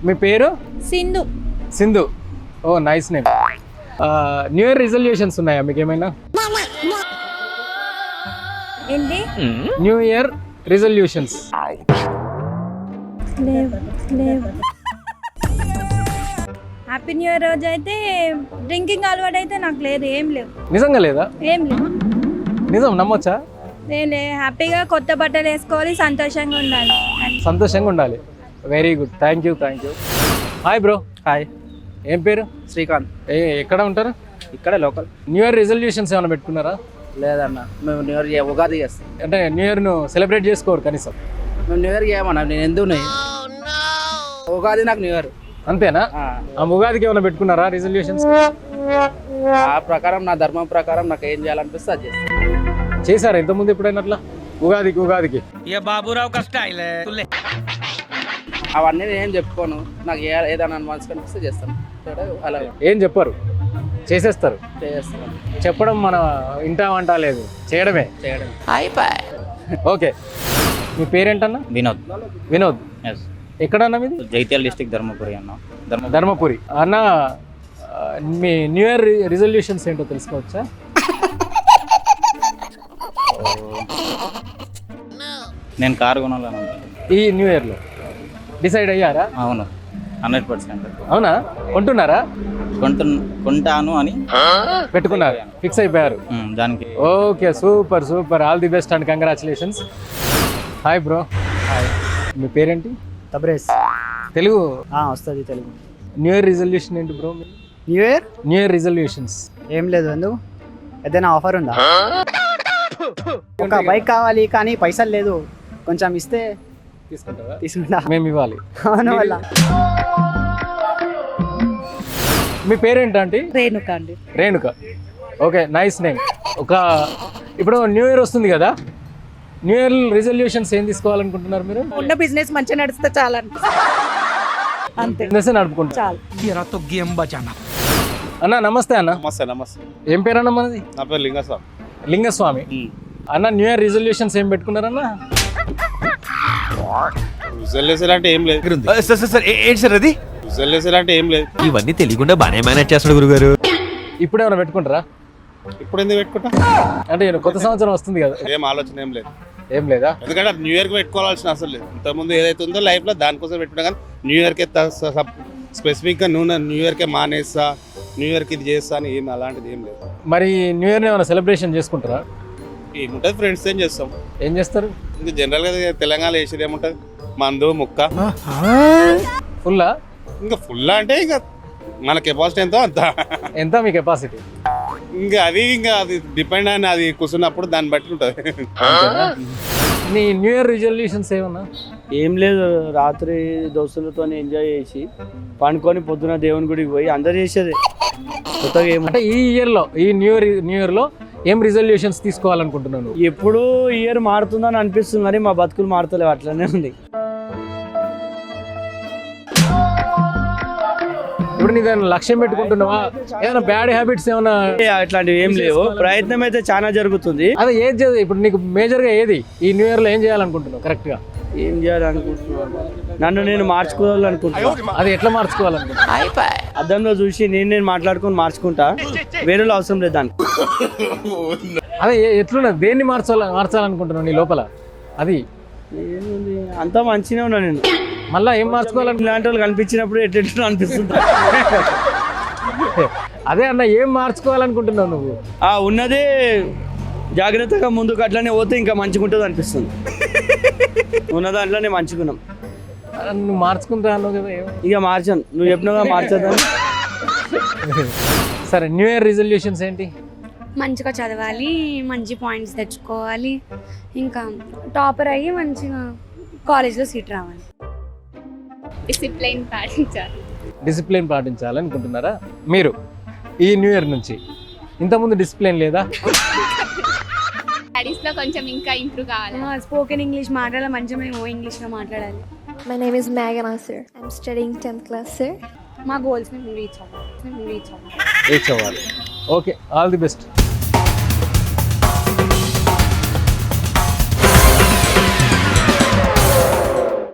మీ పేరు? Sindhu. Sindhu. Oh nice name. New year resolutions ఉన్నాయా మీకు ఏమైనా? ఏంటి? New year resolutions. లేవు. హ్యాపీ న్యూ ఇయర్ రోజు అయితే డ్రింకింగ్ అలవాటు అయితే నాకు లేదు, ఏం లేవు. నిజంగా లేదా? ఏం లేవు. నిజం నమ్మొచ్చా? హ్యాపీగా కొత్త బట్టలు వేసుకోవాలి, సంతోషంగా ఉండాలి. సంతోషంగా ఉండాలి. Very good, thank you. Hi bro. Hi. ఏం పేరు? శ్రీకాంత్. ఎక్కడ ఉంటారు? ఇక్కడే లోకల్. న్యూ ఇయర్ రిజల్యూషన్స్ ఏమైనా పెట్టుకున్నారా? లేదన్న, మేము న్యూ ఇయర్ ఉగాది చేస్తాం. అంటే న్యూ ఇయర్ను సెలబ్రేట్ చేసుకోరు కనీసం? మేము న్యూ ఇయర్ చేయమన్నా, నేను ఎందుకు ఉగాది నాకు న్యూ ఇయర్. అంతేనా? ఆ ఉగాదికి ఏమైనా పెట్టుకున్నారా రిజల్యూషన్స్? ఆ ప్రకారం నా ధర్మం ప్రకారం నాకు ఏం చేయాలనిపిస్తే అది చేస్తాను. చేశారా ఇంతకుముందు ఎప్పుడైనా అట్లా? ఉగాదికి బాబురావు కష్టాయిలే అవన్నీ నేను చెప్పుకోను, నాకు ఏదైనా మనసు కనిపిస్తే చేస్తాను. అలా ఏం చెప్పరు, చేసేస్తారు. చేస్తాను. చెప్పడం మన ఇంటా వంట లేదు, చేయడమే. ఓకే, మీ పేరేంటన్నా? వినోద్. ఎక్కడన్నా మీది? జైత్యాల డిస్ట్రిక్ట్ ధర్మపురి అన్న. ధర్మపురి అన్న. మీ న్యూ ఇయర్ రిజల్యూషన్స్ ఏంటో తెలుసుకోవచ్చా? నేను కారు కొనాలని ఈ న్యూ ఇయర్లో డిసైడ్ అయ్యారా? అవును, 100%. అవునా? కొంటున్నారా? కొంటాను అని పెట్టుకున్నారు, ఫిక్స్ అయిపోయారు దానికి. Okay, super. All the best and congratulations. Hi bro. Hi. మీ పేరేంటి? తబ్రేజ్. తెలుగు వస్తుంది తెలుగు. న్యూ ఇయర్ రిజల్యూషన్ ఏంటి బ్రో? న్యూ ఇయర్ రిజల్యూషన్స్ ఏం లేదు. ఎందుకు? ఏదైనా ఆఫర్ ఉందా? ఒక బైక్ కావాలి కానీ పైసలు లేదు, కొంచెం ఇస్తే తీసుకుంటా. మేము ఇవ్వాలి. అవును వల్ల. మీ పేరేంటంటే? రేణుక. Okay, nice name. ఇప్పుడు న్యూ ఇయర్ వస్తుంది కదా, న్యూ ఇయర్ రిజల్యూషన్స్ ఏం తీసుకోవాలనుకుంటున్నారు మీరు? ఉన్న బిజినెస్ మంచిగా నడిస్తే చాలా అంతే, బిజినెస్ నడుపుకుంటారు. అన్న నమస్తే. అన్న నమస్తే. ఏం పేరు అన్న మనది? నా పేరు లింగస్వామి. లింగస్వామి అన్న, న్యూ ఇయర్ రిజల్యూషన్స్ ఏం పెట్టుకున్నారన్న? రిజల్యూషన్ అంటే ఏం లేదు. ఏంటి సార్ అది? రిజల్యూషన్ అంటే ఏం లేదు. ఇవన్నీ తెలియకుండా బాగానే మేనేజ్ చేస్తాడు గురుగారు. ఇప్పుడు ఏమైనా పెట్టుకుంటారా? ఇప్పుడు ఎందుకు పెట్టుకుంటా? అంటే కొత్త సంవత్సరం వస్తుంది కదా, ఏం ఆలోచన ఏం లేదు. ఏం లేదా? ఎందుకంటే న్యూ ఇయర్కి పెట్టుకోవాల్సిన అసలు లేదు. ఇంతకుముందు ఏదైతే ఉందో లైఫ్లో దానికోసం పెట్టుకున్నా, కానీ న్యూ ఇయర్కే స్పెసిఫిక్గా న్యూ ఇయర్కే మానేస్తా, న్యూ ఇయర్కి ఇది చేస్తా అని ఏం అలాంటిది ఏం లేదు. మరి న్యూ ఇయర్ ఏమైనా సెలబ్రేషన్ చేసుకుంటారా? ఏముంటుంది, ఫ్రెండ్స్ ఏం చేస్తాం. ఏం చేస్తారు? ఇంకా జనరల్గా తెలంగాణ వేసేది ఏముంటుంది, మందు ముక్క ఫుల్లా. ఇంకా ఫుల్ అంటే ఇంకా మన కెపాసిటీ ఎంతో ఎంత మీ కెపాసిటీ? ఇంకా అది డిపెండ్ అని అది కూర్చున్నప్పుడు దాన్ని బట్టి ఉంటుంది. నీ న్యూ ఇయర్ రిజల్యూషన్స్ ఏమన్నా? ఏం లేదు, రాత్రి దోస్తులతో ఎంజాయ్ చేసి పండుకొని పొద్దున దేవుని గుడికి పోయి అందరు చేసేది. కొత్తగా అంటే ఈ ఇయర్లో, ఈ న్యూ ఇయర్లో ఏం రిజల్యూషన్స్ తీసుకోవాలనుకుంటున్నాను? ఎప్పుడు ఇయర్ మారుతుందని అనిపిస్తుంది కానీ మా బతుకులు మారుతలేవు, అట్లనే ఉంది. ఇప్పుడు నీ దాన్ని లక్ష్యం పెట్టుకుంటున్నావా? ఏదైనా బ్యాడ్ హ్యాబిట్స్ ఏమైనా? అట్లాంటివి ఏం లేవు, ప్రయత్నం అయితే చాలా జరుగుతుంది. అదే ఏది చేయాలి ఇప్పుడు నీకు మేజర్గా? ఏది ఈ న్యూ ఇయర్లో ఏం చేయాలనుకుంటున్నావు కరెక్ట్గా? ఏం చేయాలనుకుంటున్నాను, నన్ను నేను మార్చుకోవాలనుకుంటున్నాను. అది ఎట్లా మార్చుకోవాలనుకుంటున్నా? అద్దంలో చూసి నేను మాట్లాడుకొని మార్చుకుంటా, వేరే అవసరం లేదు దానికి. అదే ఎట్లున్నా, దేన్ని మార్చాలనుకుంటున్నావు నీ లోపల? అది ఏముంది, అంతా మంచిగా ఉన్నా నేను. మళ్ళీ ఏం మార్చుకోవాలని? ఇలాంటి వాళ్ళు కనిపించినప్పుడు ఎట్లా అనిపిస్తుంది. అదే అన్న, ఏం మార్చుకోవాలనుకుంటున్నావు నువ్వు? ఉన్నదే జాగ్రత్తగా ముందుకు అట్లనే పోతే ఇంకా మంచిగా ఉంటుంది అనిపిస్తుంది. ఉన్న దాంట్లోనే మంచుకున్నాం. నువ్వు మార్చుకుంటా అన్నావు కదా, ఇక మార్చాను, నువ్వు చెప్పినగా మార్చేద్దాం. సరే, న్యూ ఇయర్ రిజల్యూషన్స్ ఏంటి? మంచిగా చదవాలి, మంచి పాయింట్స్ తెచ్చుకోవాలి, ఇంకా టాపర్ అయ్యి మంచిగా కాలేజ్లో సీట్ రావాలి. డిసిప్లిన్ పాటించాలనుకుంటున్నారా మీరు ఈ న్యూ ఇయర్ నుంచి? ఇంతకుముందు డిసిప్లిన్ లేదా? స్టడీస్లో కొంచెం ఇంకా ఇంప్రూవ్ కావాలి. స్పోకెన్ ఇంగ్లీష్ మాట్లాడాలి, మంచిగా మేము ఇంగ్లీష్లో మాట్లాడాలి. My name is Meghana sir. I'm studying 10th class sir. మా గోల్స్ మేము రీచ్ అవ్వాలి. Okay, all the best.